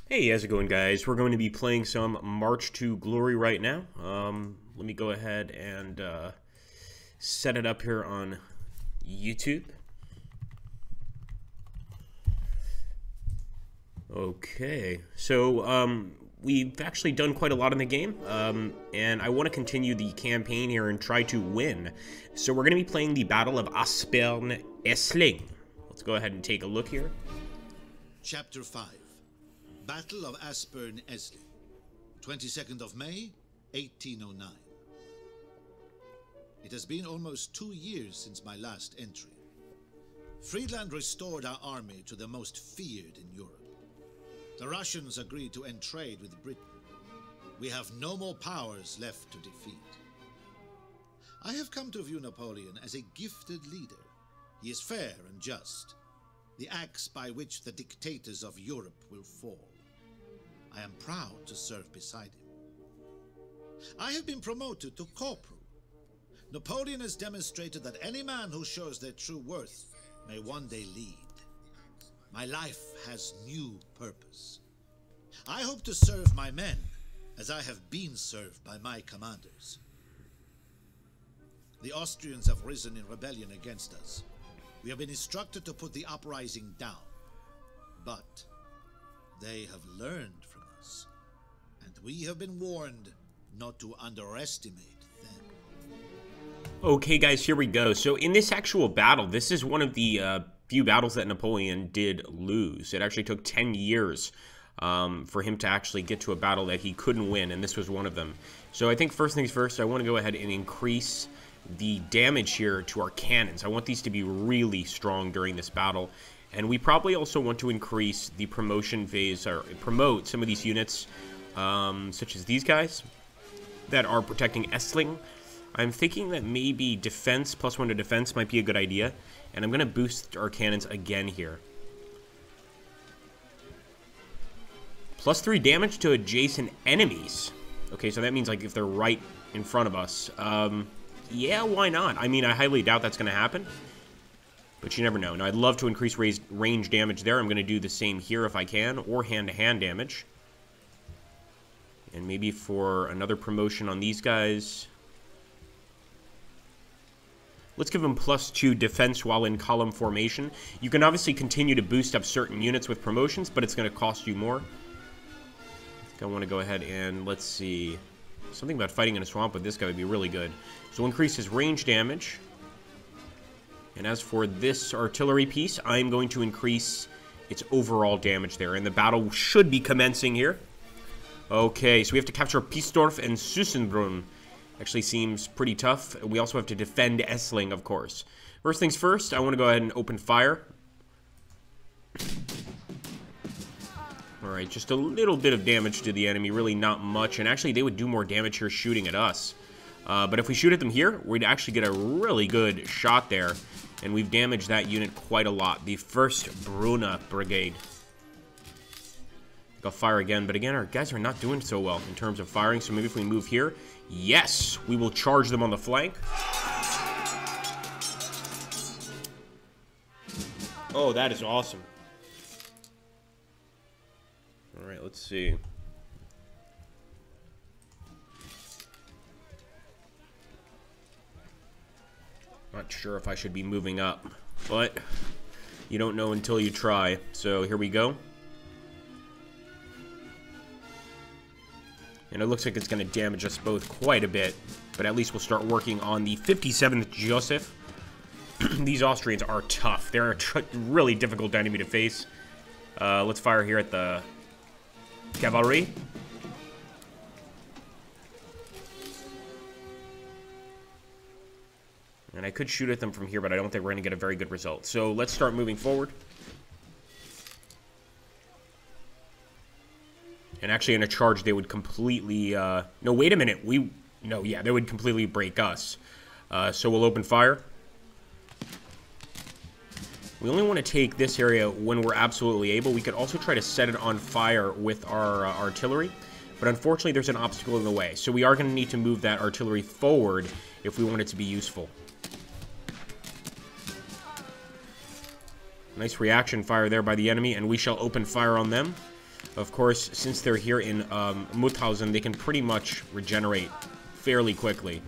Hey, how's it going, guys? We're going to be playing some March to Glory right now. Let me go ahead and set it up here on YouTube. Okay, so we've actually done quite a lot in the game, and I want to continue the campaign here and try to win. So we're going to be playing the Battle of Aspern-Essling. Let's go ahead and take a look here. Chapter 5. Battle of Aspern-Essling, 22nd of May, 1809. It has been almost 2 years since my last entry. Friedland restored our army to the most feared in Europe. The Russians agreed to end trade with Britain. We have no more powers left to defeat. I have come to view Napoleon as a gifted leader. He is fair and just, the axe by which the dictators of Europe will fall. I am proud to serve beside him. I have been promoted to corporal. Napoleon has demonstrated that any man who shows their true worth may one day lead. My life has new purpose. I hope to serve my men as I have been served by my commanders. The Austrians have risen in rebellion against us. We have been instructed to put the uprising down, but they have learned from us, and we have been warned not to underestimate them. Okay, guys, here we go. So in this actual battle, this is one of the few battles that Napoleon did lose. It actually took 10 years for him to actually get to a battle that he couldn't win, and this was one of them. So I think first things first, I want to go ahead and increase the damage here to our cannons. I want these to be really strong during this battle, and we probably also want to increase the promotion phase, or promote some of these units, such as these guys that are protecting Essling. I'm thinking that maybe defense, +1 to defense, might be a good idea, and I'm going to boost our cannons again here. +3 damage to adjacent enemies. Okay, so that means like if they're right in front of us. Yeah, why not? I mean, I highly doubt that's going to happen, but you never know. Now, I'd love to increase range damage there. I'm going to do the same here if I can, or hand-to-hand damage. And maybe for another promotion on these guys, let's give them +2 defense while in column formation. You can obviously continue to boost up certain units with promotions, but it's going to cost you more. I think I want to go ahead and, let's see, something about fighting in a swamp with this guy would be really good. So we'll increase his range damage. And as for this artillery piece, I'm going to increase its overall damage there. And the battle should be commencing here. Okay, so we have to capture Piesdorf and Sussenbrunn. Actually seems pretty tough. We also have to defend Essling, of course. First things first, I want to go ahead and open fire. Alright, just a little bit of damage to the enemy, really not much. And actually, they would do more damage here shooting at us. But if we shoot at them here, we'd actually get a really good shot there. And we've damaged that unit quite a lot. The 1st Bruna Brigade. I'll fire again, but again, our guys are not doing so well in terms of firing. So maybe if we move here, yes, we will charge them on the flank. Oh, that is awesome. All right, let's see. Not sure if I should be moving up, but you don't know until you try. So here we go. And it looks like it's going to damage us both quite a bit, but at least we'll start working on the 57th Joseph. These Austrians are tough. They're a really difficult enemy to face. Let's fire here at the cavalry. And I could shoot at them from here, but I don't think we're going to get a very good result. So let's start moving forward. And actually, in a charge, they would completely... no, wait a minute. No, yeah, they would completely break us. So we'll open fire. We only want to take this area when we're absolutely able. We could also try to set it on fire with our artillery. But unfortunately, there's an obstacle in the way. So we are going to need to move that artillery forward if we want it to be useful. Nice reaction fire there by the enemy, and we shall open fire on them. Of course, since they're here in Mauthausen, they can pretty much regenerate fairly quickly.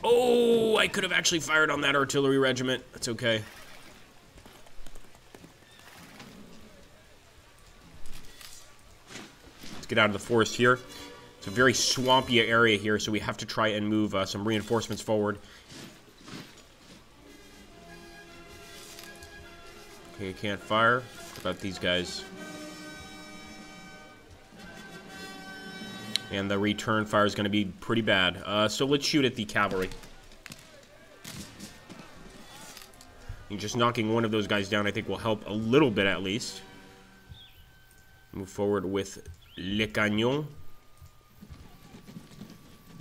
Oh, I could have actually fired on that artillery regiment. That's okay. Let's get out of the forest here. It's a very swampy area here, so we have to try and move some reinforcements forward. Okay, can't fire. What about these guys? And the return fire is going to be pretty bad. So let's shoot at the cavalry. And just knocking one of those guys down, I think, will help a little bit at least. Move forward with Le Canon.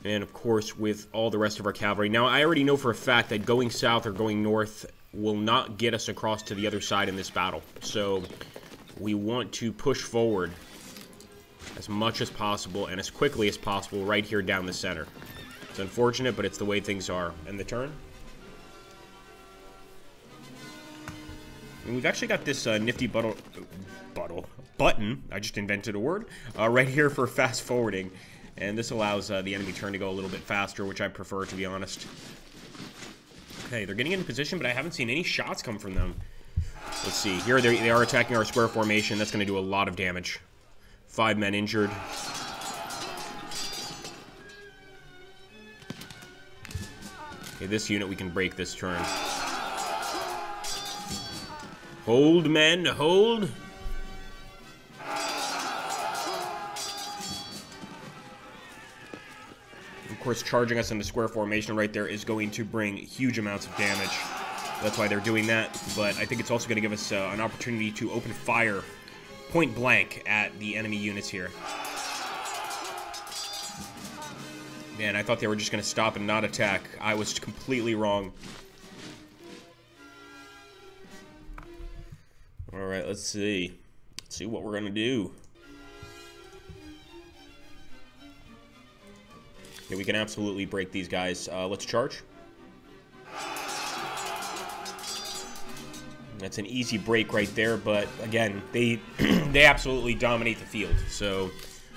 And, of course, with all the rest of our cavalry. Now, I already know for a fact that going south or going north will not get us across to the other side in this battle. So we want to push forward as much as possible and as quickly as possible right here down the center. It's unfortunate, but it's the way things are. And the turn? And we've actually got this nifty button. I just invented a word. Right here for fast forwarding. And this allows the enemy turn to go a little bit faster, which I prefer, to be honest. Okay, they're getting into position, but I haven't seen any shots come from them. Let's see. Here they are attacking our square formation. That's going to do a lot of damage. 5 men injured. Okay, this unit we can break this turn. Hold, men, hold. Of course, charging us in the square formation right there is going to bring huge amounts of damage. That's why they're doing that. But I think it's also going to give us an opportunity to open fire point blank at the enemy units here. Man, I thought they were just going to stop and not attack. I was completely wrong. Alright, let's see. Let's see what we're going to do. Yeah, we can absolutely break these guys. Let's charge. That's an easy break right there, but again, they they absolutely dominate the field. So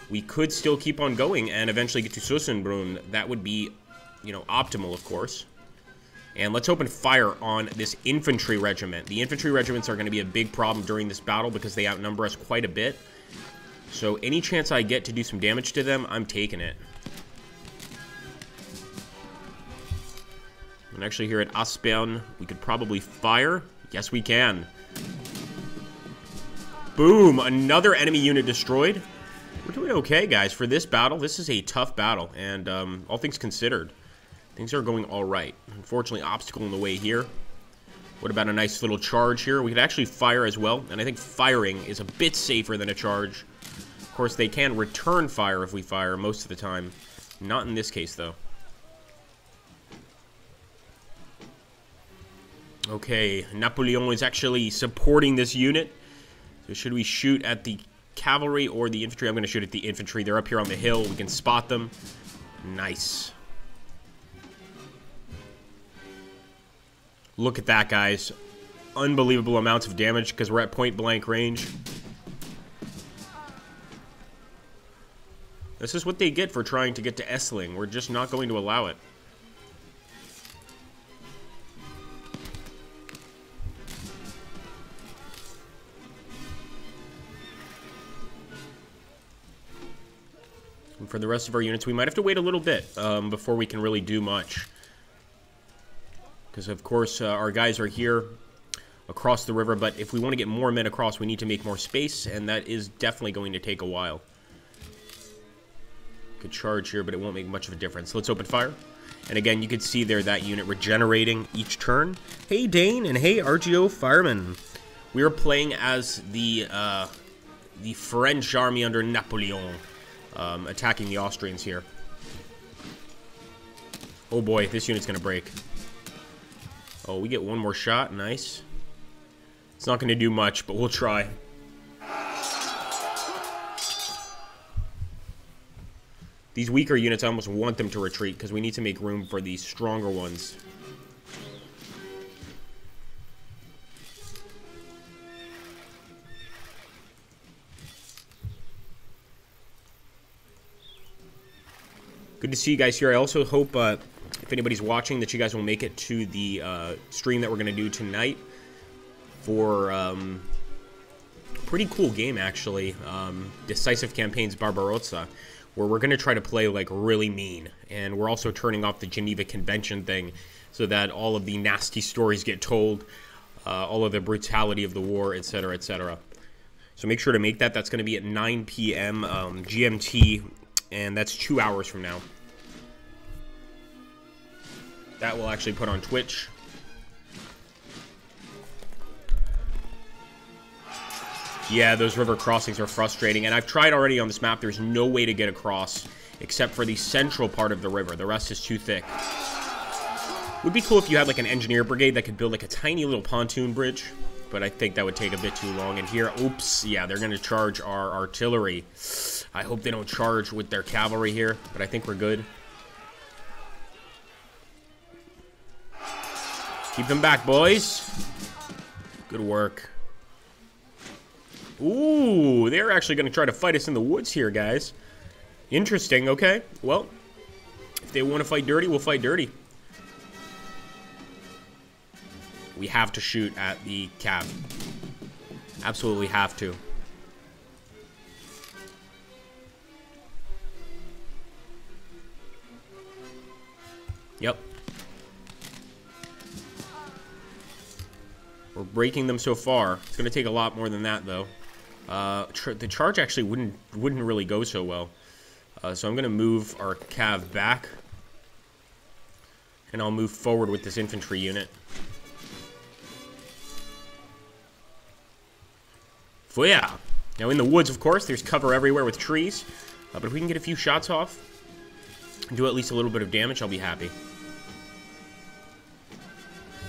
we could still keep on going and eventually get to Sossenbrunn. That would be, you know, optimal, of course. And let's open fire on this infantry regiment. The infantry regiments are going to be a big problem during this battle because they outnumber us quite a bit. So any chance I get to do some damage to them, I'm taking it. And actually here at Aspern, we could probably fire. Yes, we can. Boom! Another enemy unit destroyed. We're doing okay, guys. For this battle, this is a tough battle. And all things considered, things are going all right. Unfortunately, obstacle in the way here. What about a nice little charge here? We could actually fire as well. And I think firing is a bit safer than a charge. Of course, they can return fire if we fire most of the time. Not in this case, though. Okay, Napoleon is actually supporting this unit. So should we shoot at the cavalry or the infantry? I'm going to shoot at the infantry. They're up here on the hill. We can spot them. Nice. Look at that, guys. Unbelievable amounts of damage because we're at point blank range. This is what they get for trying to get to Essling. We're just not going to allow it. And for the rest of our units, we might have to wait a little bit before we can really do much. Because, of course, our guys are here across the river, but if we want to get more men across, we need to make more space, and that is definitely going to take a while. Could charge here, but it won't make much of a difference. Let's open fire. And again, you can see there that unit regenerating each turn. Hey, Dane, and hey, RGO Fireman. We are playing as the French army under Napoleon. Attacking the Austrians here. Oh boy, this unit's gonna break. Oh, we get one more shot. Nice. It's not gonna do much, but we'll try. These weaker units, I almost want them to retreat because we need to make room for these stronger ones. Good to see you guys here. I also hope, if anybody's watching, that you guys will make it to the stream that we're going to do tonight for pretty cool game, actually. Decisive Campaigns Barbarossa, where we're going to try to play, like, really mean. And we're also turning off the Geneva Convention thing so that all of the nasty stories get told, all of the brutality of the war, etc., etc. So make sure to make that. That's going to be at 9 p.m. GMT, and that's 2 hours from now. That will actually put on Twitch. Yeah, those river crossings are frustrating, and I've tried already on this map. There's no way to get across except for the central part of the river. The rest is too thick. Would be cool if you had like an engineer brigade that could build like a tiny little pontoon bridge, but I think that would take a bit too long. And here, oops, yeah, they're going to charge our artillery. I hope they don't charge with their cavalry here, but I think we're good. Keep them back, boys. Good work. Ooh, they're actually going to try to fight us in the woods here, guys. Interesting, okay. Well, if they want to fight dirty, we'll fight dirty. We have to shoot at the cav. Absolutely have to. Yep. We're breaking them so far. It's going to take a lot more than that, though. The charge actually wouldn't really go so well. So I'm going to move our cav back. And I'll move forward with this infantry unit. So yeah. Now in the woods, of course, there's cover everywhere with trees. But if we can get a few shots off and do at least a little bit of damage, I'll be happy.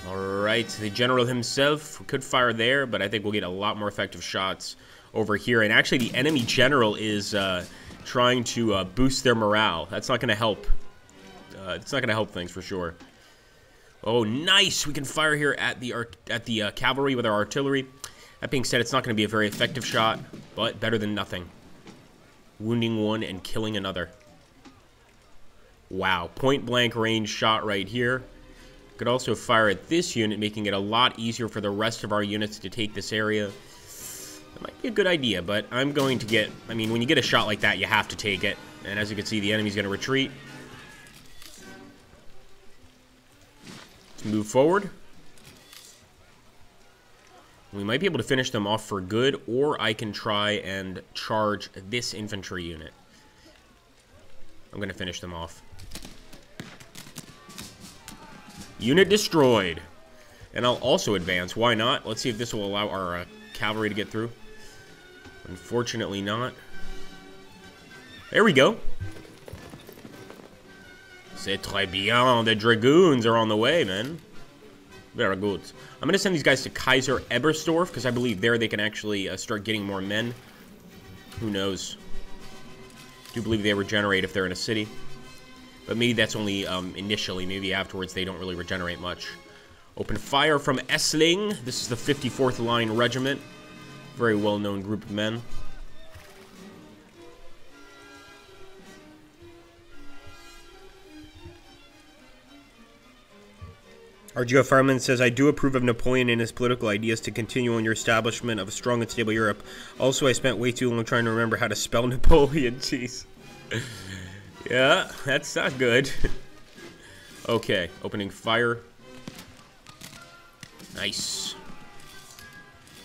Alright, the general himself could fire there, but I think we'll get a lot more effective shots over here. And actually, the enemy general is trying to boost their morale. That's not going to help. It's not going to help things for sure. Oh, nice! We can fire here at the cavalry with our artillery. That being said, it's not going to be a very effective shot, but better than nothing. Wounding one and killing another. Wow, point-blank range shot right here. Could also fire at this unit, making it a lot easier for the rest of our units to take this area. That might be a good idea, but I'm going to get... I mean, when you get a shot like that, you have to take it. And as you can see, the enemy's going to retreat. Let's move forward. We might be able to finish them off for good, or I can try and charge this infantry unit. I'm going to finish them off. Unit destroyed. And I'll also advance. Why not? Let's see if this will allow our cavalry to get through. Unfortunately not. There we go. C'est très bien. The dragoons are on the way, man. Very good. I'm going to send these guys to Kaiser Ebersdorf, because I believe there they can actually start getting more men. Who knows? I do believe they regenerate if they're in a city. But maybe that's only initially. Maybe afterwards they don't really regenerate much. Open fire from Essling. This is the 54th Line Regiment. Very well-known group of men. RGO Fireman says, I do approve of Napoleon and his political ideas to continue on your establishment of a strong and stable Europe. Also, I spent way too long trying to remember how to spell Napoleon. Jeez. Yeah, that's not good. Okay, opening fire. Nice.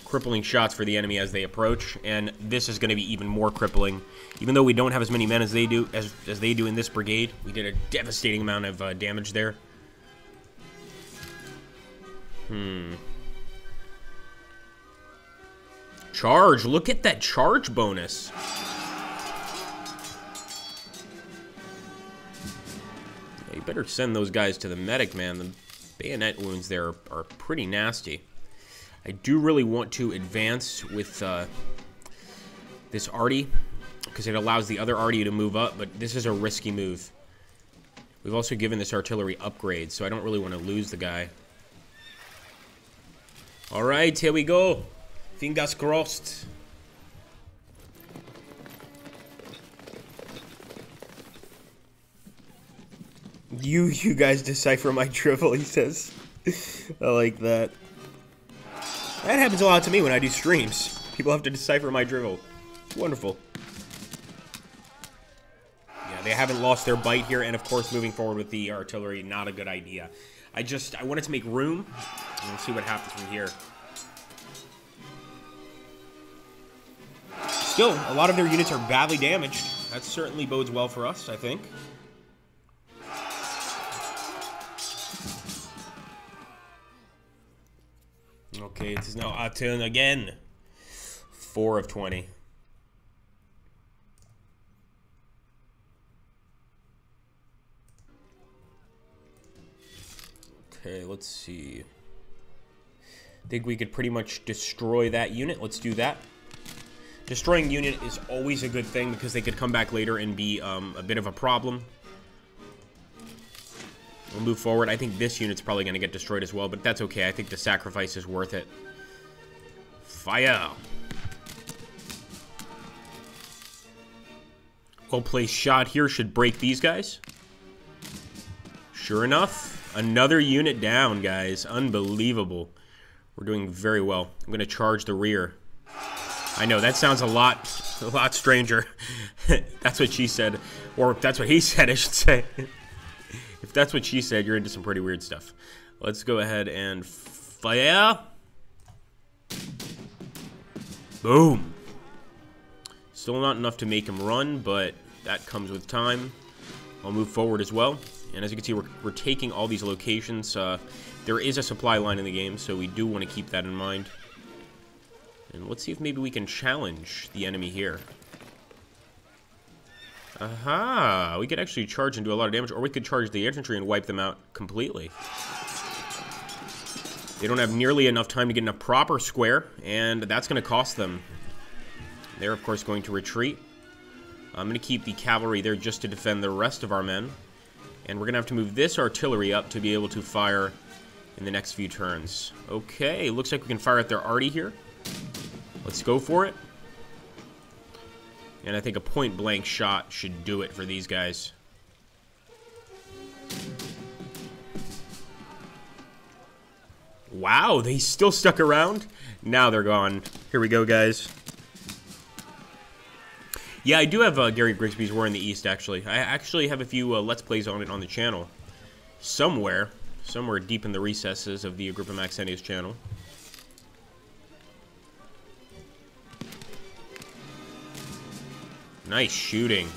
Crippling shots for the enemy as they approach, and this is going to be even more crippling. Even though we don't have as many men as they do in this brigade, we did a devastating amount of damage there. Charge! Look at that charge bonus. You better send those guys to the medic, man. The bayonet wounds there are pretty nasty. I do really want to advance with this arty, because it allows the other arty to move up, but this is a risky move. We've also given this artillery upgrades, so I don't really want to lose the guy. Alright, here we go. Fingers crossed. You guys decipher my drivel, he says. I like that. That happens a lot to me when I do streams. People have to decipher my drivel. It's wonderful. Yeah, they haven't lost their bite here, and of course, moving forward with the artillery, not a good idea. I wanted to make room, and we'll see what happens from here. Still, a lot of their units are badly damaged. That certainly bodes well for us, I think. Okay, it is now our turn again. 4 of 20. Okay, let's see. I think we could pretty much destroy that unit. Let's do that. Destroying unit is always a good thing because they could come back later and be a bit of a problem. We'll move forward. I think this unit's probably going to get destroyed as well, but that's okay. I think the sacrifice is worth it. Fire! Well-placed shot here should break these guys. Sure enough, another unit down, guys. Unbelievable. We're doing very well. I'm going to charge the rear. I know, that sounds a lot stranger. That's what she said. Or that's what he said, I should say. If that's what she said, you're into some pretty weird stuff. Let's go ahead and fire. Boom. Still not enough to make him run, but that comes with time. I'll move forward as well. And as you can see, we're taking all these locations. There is a supply line in the game, so we do want to keep that in mind. And let's see if maybe we can challenge the enemy here. Aha! We could actually charge and do a lot of damage, or we could charge the infantry and wipe them out completely. They don't have nearly enough time to get in a proper square, and that's going to cost them. They're, of course, going to retreat. I'm going to keep the cavalry there just to defend the rest of our men. And we're going to have to move this artillery up to be able to fire in the next few turns. Okay, looks like we can fire at their arty here. Let's go for it. And I think a point-blank shot should do it for these guys. Wow, they still stuck around? Now they're gone. Here we go, guys. Yeah, I do have Gary Grigsby's War in the East, actually. I actually have a few Let's Plays on it on the channel. Somewhere deep in the recesses of the Agrippa Maxentius channel. Nice shooting.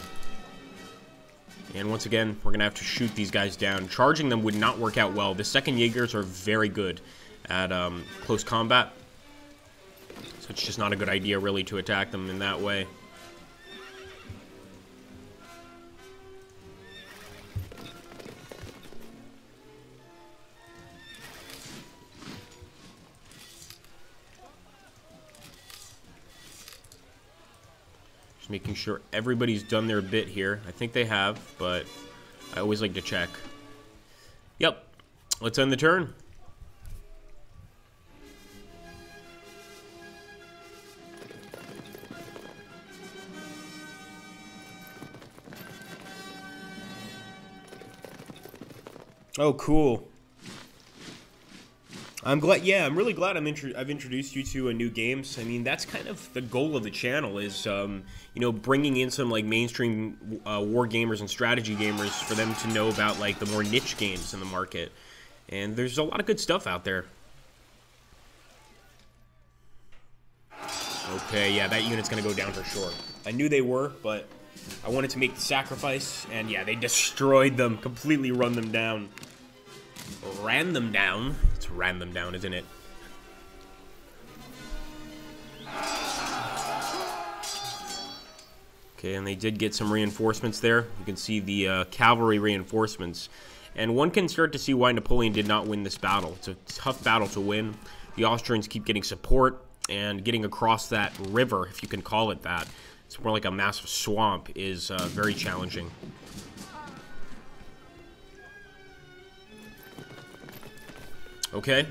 And once again, we're going to have to shoot these guys down. Charging them would not work out well. The 2nd Jaegers are very good at close combat. So it's just not a good idea, really, to attack them in that way. Just making sure everybody's done their bit here. I think they have, but I always like to check. Yep. Let's end the turn. Oh, cool. I'm glad. Yeah, I'm really glad I've introduced you to new games. I mean, that's kind of the goal of the channel is, you know, bringing in some like mainstream war gamers and strategy gamers for them to know about like the more niche games in the market. And there's a lot of good stuff out there. Okay, yeah, that unit's gonna go down for sure. I knew they were, but I wanted to make the sacrifice, and yeah, they destroyed them, completely run them down. Ran them down. It's ran them down, isn't it? Okay, and they did get some reinforcements there. You can see the cavalry reinforcements. And one can start to see why Napoleon did not win this battle. It's a tough battle to win. The Austrians keep getting support, and getting across that river, if you can call it that, it's more like a massive swamp, is very challenging. Okay.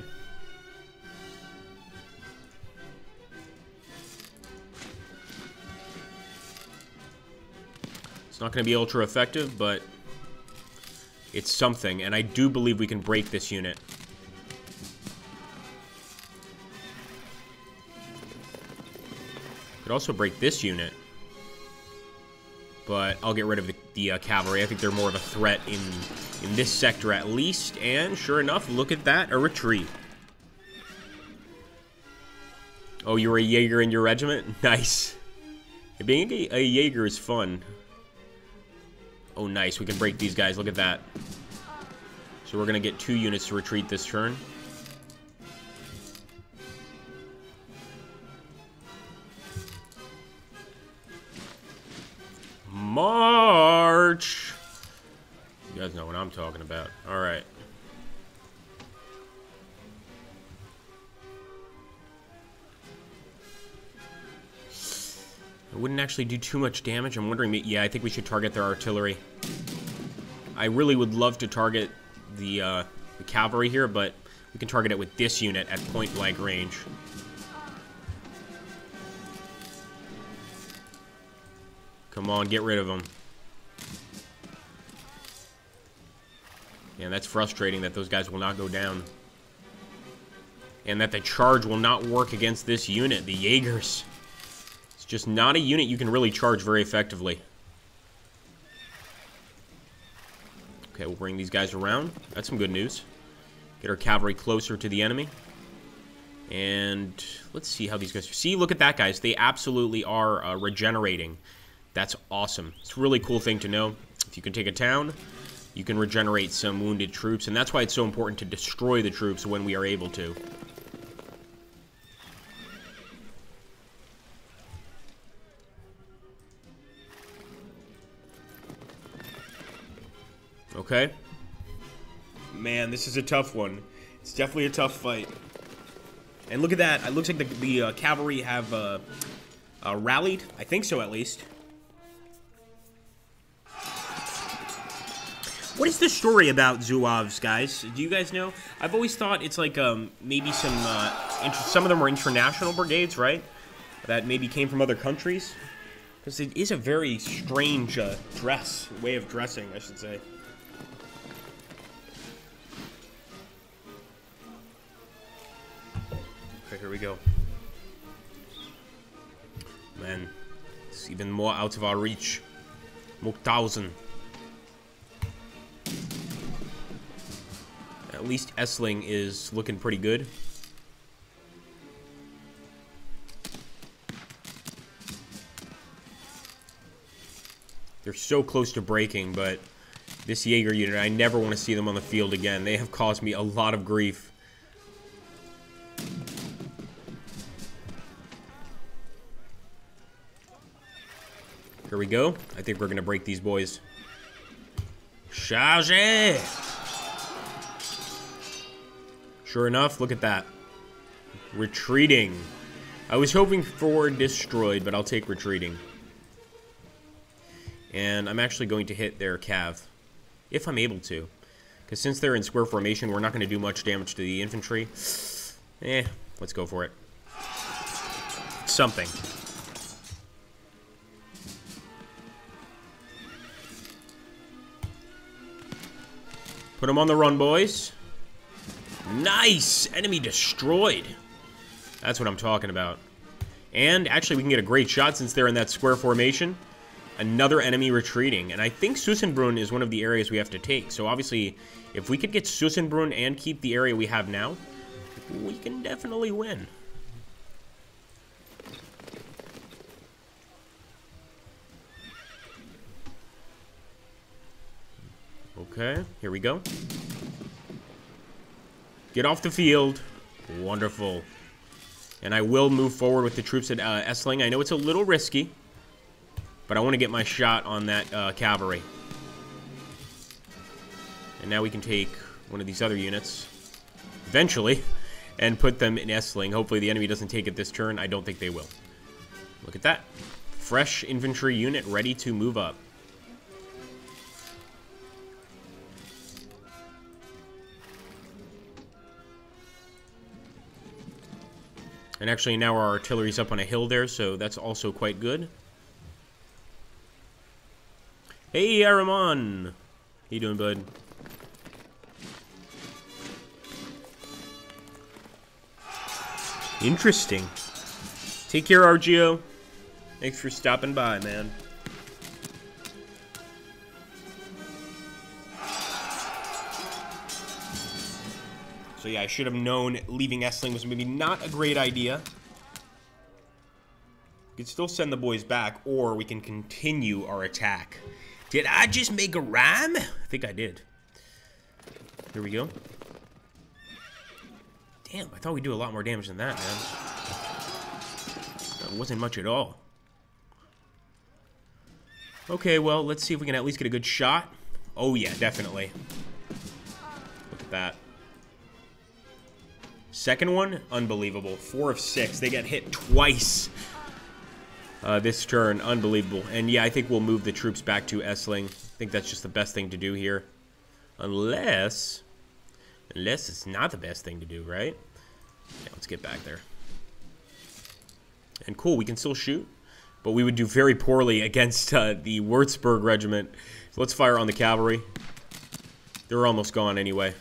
It's not going to be ultra effective, but it's something, and I do believe we can break this unit. Could also break this unit. But I'll get rid of the cavalry. I think they're more of a threat in this sector at least. And sure enough, look at that, a retreat. Oh, you were a Jaeger in your regiment? Nice. Being a Jaeger is fun. Oh, nice. We can break these guys. Look at that. So we're going to get 2 units to retreat this turn. March! You guys know what I'm talking about. Alright. It wouldn't actually do too much damage. I'm wondering, yeah, I think we should target their artillery. I really would love to target the cavalry here, but we can target it with this unit at point-blank range. Come on, get rid of them. Yeah, that's frustrating that those guys will not go down. And that the charge will not work against this unit, the Jaegers. It's just not a unit you can really charge very effectively. Okay, we'll bring these guys around. That's some good news. Get our cavalry closer to the enemy. And let's see how these guys... See, look at that, guys. They absolutely are regenerating. That's awesome. It's a really cool thing to know. If you can take a town, you can regenerate some wounded troops, and that's why it's so important to destroy the troops when we are able to. Okay. Man, this is a tough one. It's definitely a tough fight. And look at that. It looks like the cavalry have rallied. I think so, at least. What is the story about Zouaves, guys? Do you guys know? I've always thought it's like maybe some of them were international brigades, right? That maybe came from other countries. Because it is a very strange way of dressing, I should say. Okay, here we go. Man, it's even more out of our reach. Mauthausen. At least Essling is looking pretty good. They're so close to breaking, but this Jaeger unit, I never want to see them on the field again. They have caused me a lot of grief. Here we go. I think we're going to break these boys. Charge! Sure enough, look at that. Retreating. I was hoping for destroyed, but I'll take retreating. And I'm actually going to hit their cav, if I'm able to. Because since they're in square formation, we're not going to do much damage to the infantry. Let's go for it. Something. Put them on the run, boys. Nice! Enemy destroyed. That's what I'm talking about. And actually, we can get a great shot since they're in that square formation. Another enemy retreating. And I think Sussenbrunn is one of the areas we have to take. So obviously, if we could get Sussenbrunn and keep the area we have now, we can definitely win. Okay, here we go. Get off the field. Wonderful. And I will move forward with the troops at Essling. I know it's a little risky, but I want to get my shot on that cavalry. And now we can take one of these other units, eventually, and put them in Essling. Hopefully the enemy doesn't take it this turn. I don't think they will. Look at that. Fresh infantry unit ready to move up. And actually now our artillery's up on a hill there, so that's also quite good. Hey, Aramon! How you doing, bud? Interesting. Take care, RGO. Thanks for stopping by, man. So yeah, I should have known leaving Essling was maybe not a great idea. We could still send the boys back, or we can continue our attack. Did I just make a rhyme? I think I did. Here we go. Damn, I thought we'd do a lot more damage than that, man. That wasn't much at all. Okay, well, let's see if we can at least get a good shot. Oh yeah, definitely. Look at that. Second one, unbelievable. 4 of 6. They get hit twice this turn. Unbelievable. And yeah, I think we'll move the troops back to Essling. I think that's just the best thing to do here. Unless it's not the best thing to do, right? Yeah, let's get back there. And cool, we can still shoot. But we would do very poorly against the Würzburg regiment. So let's fire on the cavalry. They're almost gone anyway.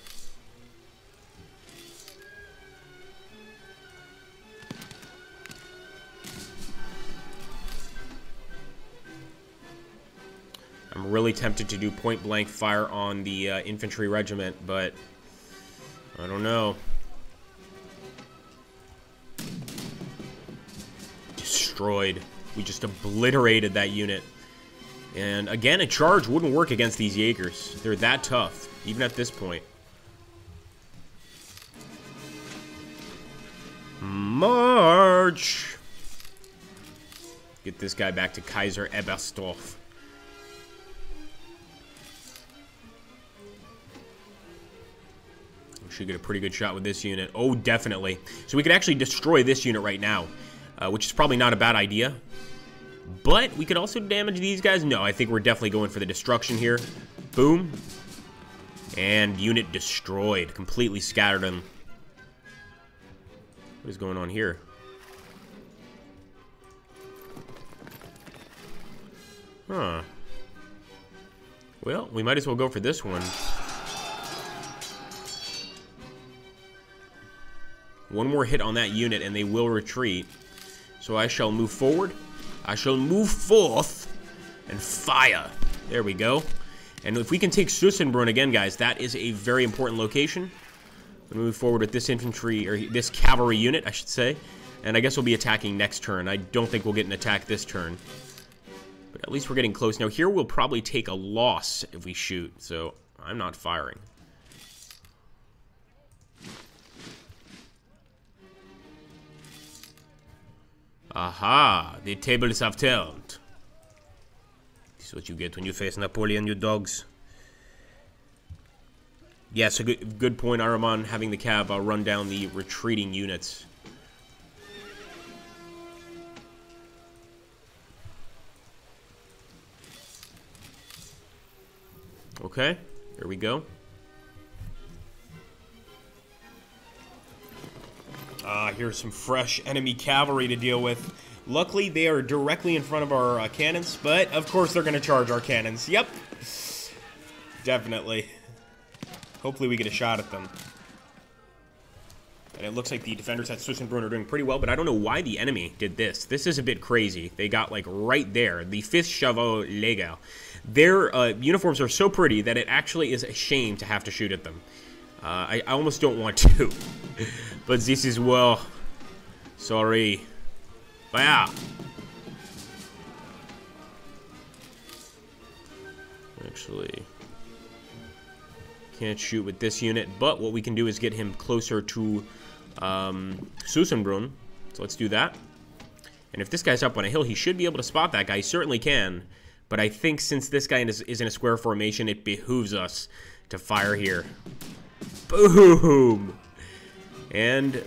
I'm really tempted to do point-blank fire on the infantry regiment, but I don't know. Destroyed. We just obliterated that unit. And again, a charge wouldn't work against these Jaegers. They're that tough, even at this point. March! Get this guy back to Kaiser Ebersdorf. Should get a pretty good shot with this unit. Oh, definitely. So we could actually destroy this unit right now, which is probably not a bad idea. But we could also damage these guys. No, I think we're definitely going for the destruction here. Boom. And unit destroyed. Completely scattered them. What is going on here? Huh. Well, we might as well go for this one. One more hit on that unit and they will retreat. So I shall move forward. I shall move forth and fire. There we go. And if we can take Sussenbrunn again, guys, that is a very important location. We'll move forward with this infantry, or this cavalry unit, I should say. And I guess we'll be attacking next turn. I don't think we'll get an attack this turn. But at least we're getting close. Now here we'll probably take a loss if we shoot. So I'm not firing. Aha, the tables have turned. This is what you get when you face Napoleon, you dogs. Yes, a good point, Araman, having the cav run down the retreating units. Okay, there we go. Here's some fresh enemy cavalry to deal with. Luckily, they are directly in front of our cannons, but of course they're going to charge our cannons. Yep. Definitely. Hopefully we get a shot at them. And it looks like the defenders at Sussenbrunn are doing pretty well, but I don't know why the enemy did this. This is a bit crazy. They got, like, right there. The 5th Chevaux Legal. Their uniforms are so pretty that it actually is a shame to have to shoot at them. I almost don't want to. But this is, well, sorry. Wow. Actually, can't shoot with this unit, but what we can do is get him closer to Sussenbrunn. So let's do that. And if this guy's up on a hill, he should be able to spot that guy. He certainly can. But I think since this guy is in a square formation, it behooves us to fire here. Boom! And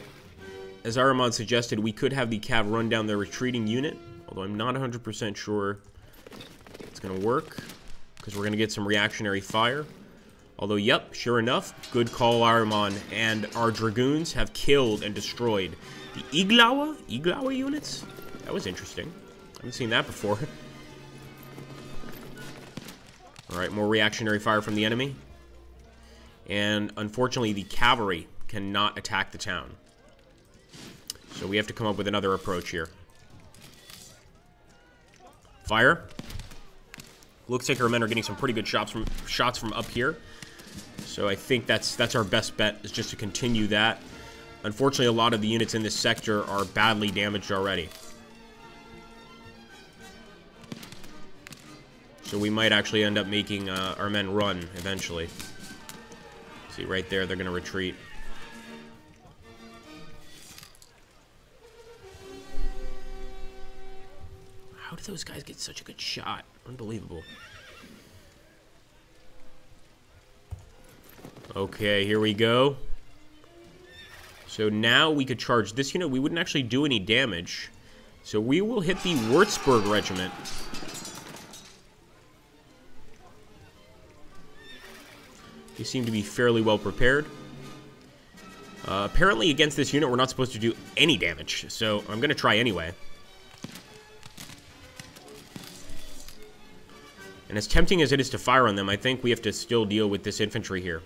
as Araman suggested, we could have the cav run down their retreating unit, although I'm not 100% sure it's going to work, because we're going to get some reactionary fire. Although, yep, sure enough, good call, Araman, and our dragoons have killed and destroyed the Iglawa units? That was interesting. I haven't seen that before. Alright, more reactionary fire from the enemy. And unfortunately, the cavalry cannot attack the town. So we have to come up with another approach here. Fire. Looks like our men are getting some pretty good shots from up here. So I think that's our best bet, is just to continue that. Unfortunately, a lot of the units in this sector are badly damaged already. So we might actually end up making our men run eventually. See, right there, they're going to retreat. How did those guys get such a good shot? Unbelievable. Okay, here we go. So now we could charge this unit. We wouldn't actually do any damage. So we will hit the Würzburg Regiment. They seem to be fairly well prepared. Apparently against this unit, we're not supposed to do any damage. So I'm going to try anyway. And as tempting as it is to fire on them, I think we have to still deal with this infantry here.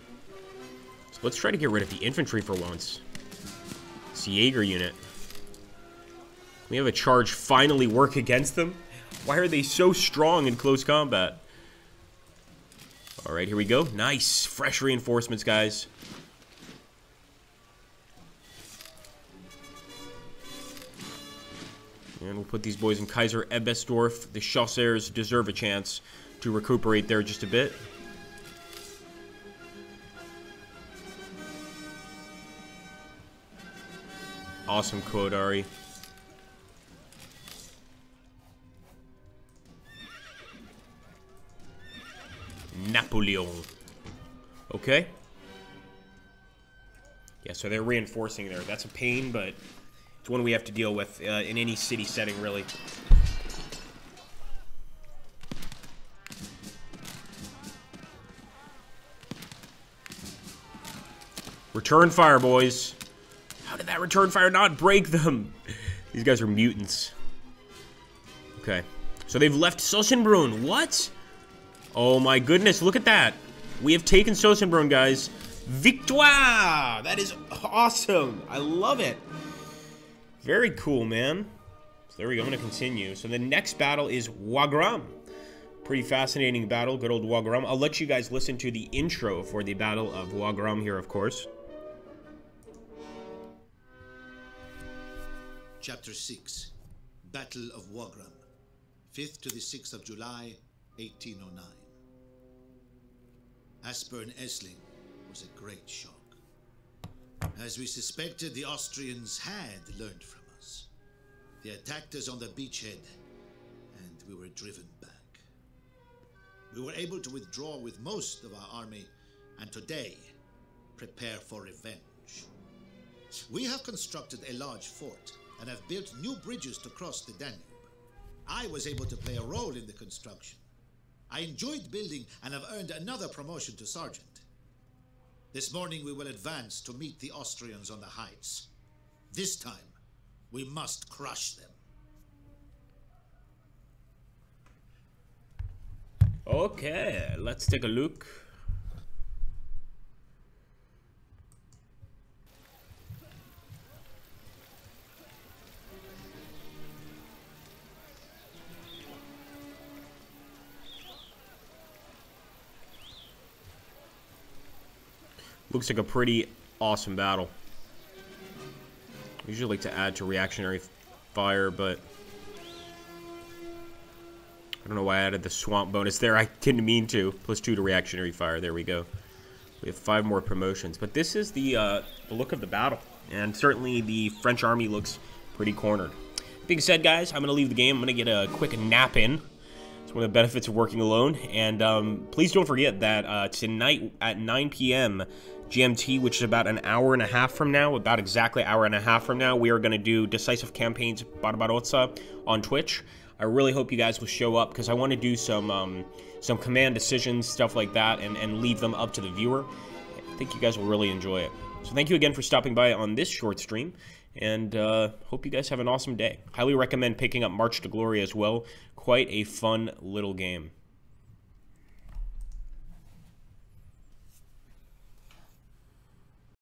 So let's try to get rid of the infantry for once. It's the Jaeger unit. We have a charge finally work against them. Why are they so strong in close combat? Alright, here we go. Nice. Fresh reinforcements, guys. And we'll put these boys in Kaiser Ebbesdorf. The Chasseurs deserve a chance to recuperate there just a bit. Awesome quote, Ari. Napoleon. Okay. Yeah, so they're reinforcing there. That's a pain, but it's one we have to deal with in any city setting, really. Return fire, boys. How did that return fire not break them? These guys are mutants. Okay. So they've left Sossenbrunn. What? Oh my goodness, look at that. We have taken Sossenbrunn, guys. Victoire! That is awesome. I love it. Very cool, man. So there we go. I'm going to continue. So the next battle is Wagram. Pretty fascinating battle. Good old Wagram. I'll let you guys listen to the intro for the Battle of Wagram here, of course. Chapter 6, Battle of Wagram, 5th to the 6th of July, 1809. Aspern-Essling was a great shock. As we suspected, the Austrians had learned from us. They attacked us on the beachhead, and we were driven back. We were able to withdraw with most of our army, and today, prepare for revenge. We have constructed a large fort, and have built new bridges to cross the Danube. I was able to play a role in the construction. I enjoyed building and have earned another promotion to sergeant. This morning we will advance to meet the Austrians on the heights. This time, we must crush them. Okay, let's take a look. Looks like a pretty awesome battle. I usually like to add to reactionary fire, but I don't know why I added the swamp bonus there. I didn't mean to. +2 to reactionary fire. There we go. We have 5 more promotions. But this is the look of the battle. And certainly the French army looks pretty cornered. Being said, guys, I'm going to leave the game. I'm going to get a quick nap in. It's one of the benefits of working alone. And please don't forget that tonight at 9 p.m. GMT, which is about an hour and a half from now, about exactly an hour and a half from now, we are going to do Decisive Campaigns Barbarossa on Twitch. I really hope you guys will show up, because I want to do some command decisions, stuff like that, and leave them up to the viewer. I think you guys will really enjoy it. So thank you again for stopping by on this short stream, and hope you guys have an awesome day. Highly recommend picking up March to Glory as well. Quite a fun little game.